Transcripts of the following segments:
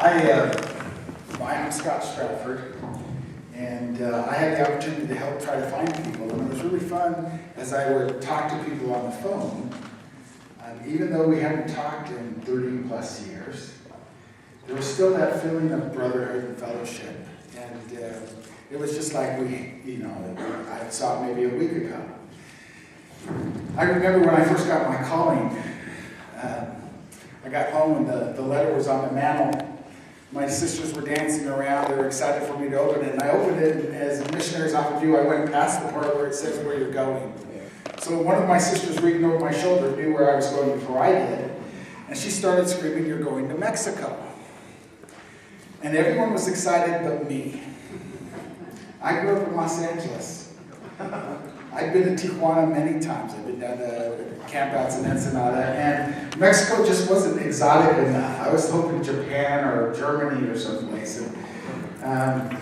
I'm Scott Stratford, and I had the opportunity to help try to find people, and it was really fun as I would talk to people on the phone. Even though we hadn't talked in 30 plus years, there was still that feeling of brotherhood and fellowship, and it was just like I saw it maybe a week ago. I remember when I first got my calling, I got home and the letter was on the mantle. My sisters were dancing around. They were excited for me to open it. And I opened it, and as missionaries often do, I went past the part where it says where you're going. So one of my sisters reading over my shoulder knew where I was going before I did. And she started screaming, "You're going to Mexico." And everyone was excited but me. I grew up in Los Angeles. I've been to Tijuana many times. I've been down to campouts in Ensenada, and Mexico just wasn't exotic enough. I was hoping Japan or Germany or someplace. And,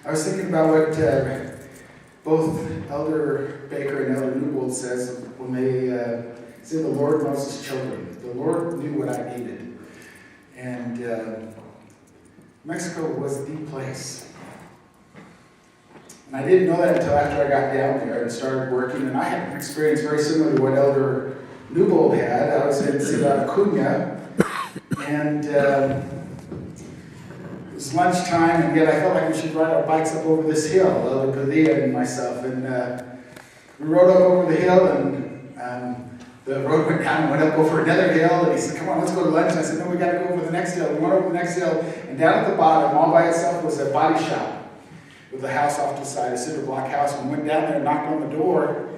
I was thinking about what both Elder Baker and Elder Newbold says when they say the Lord knows his children. The Lord knew what I needed. And Mexico was the place. And I didn't know that until after I got down there and started working. And I had an experience very similar to what Elder Newbold had. I was in Ciudad Acuña, and it was lunchtime, and yet I felt like we should ride our bikes up over this hill, Elder Padilla and myself. And we rode up over the hill, and the road went down and went up over another hill. And he said, "Come on, let's go to lunch." And I said, "No, we got to go over the next hill." We went over the next hill, and down at the bottom, all by itself, was a body shop with a house off to the side, a cinder block house. We went down there and knocked on the door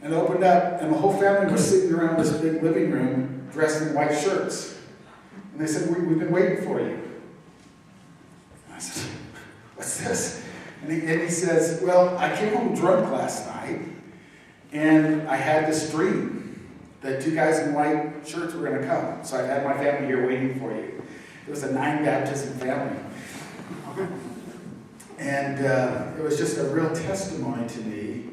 and opened up, and the whole family was sitting around this big living room dressed in white shirts. And they said, "We've been waiting for you." And I said, "What's this?" And he says, "Well, I came home drunk last night, and I had this dream that two guys in white shirts were going to come. So I had my family here waiting for you." It was a 9 baptism family. And it was just a real testimony to me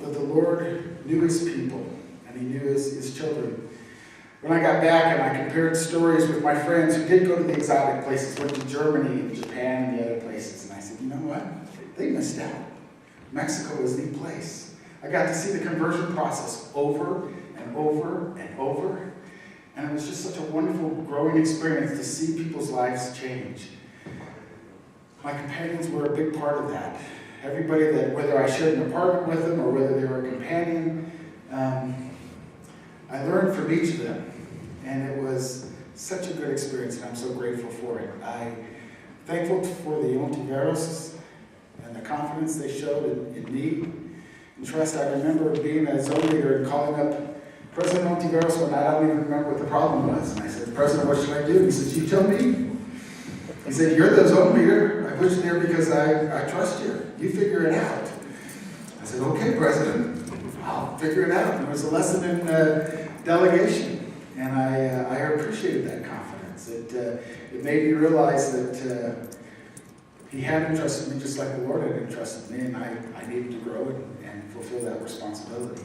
that the Lord knew his people and he knew his children. When I got back and I compared stories with my friends who did go to the exotic places, went to Germany and Japan and the other places, and I said, you know what? They missed out. Mexico was the place. I got to see the conversion process over and over and over. And it was just such a wonderful growing experience to see people's lives change. My companions were a big part of that. Everybody that, whether I shared an apartment with them or whether they were a companion, I learned from each of them. And it was such a good experience, and I'm so grateful for it. I'm thankful for the Ontiveros and the confidence they showed in me. And trust, I remember being a zone leader and calling up President Ontiveros one night. I don't even remember what the problem was. And I said, "President, what should I do?" He said, "You tell me." He said, "You're the zone leader. I put you there because I trust you. You figure it out." I said, "Okay, President, I'll figure it out." And it was a lesson in delegation, and I appreciated that confidence. It made me realize that he had entrusted me just like the Lord had entrusted me, and I needed to grow and fulfill that responsibility.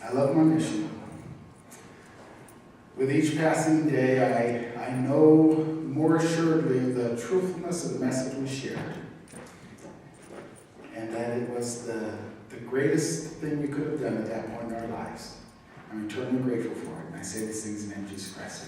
I love my mission. With each passing day, I know more assuredly the truthfulness of the message we shared, and that it was the greatest thing we could have done at that point in our lives. I'm eternally grateful for it, and I say these things in the name of Jesus Christ.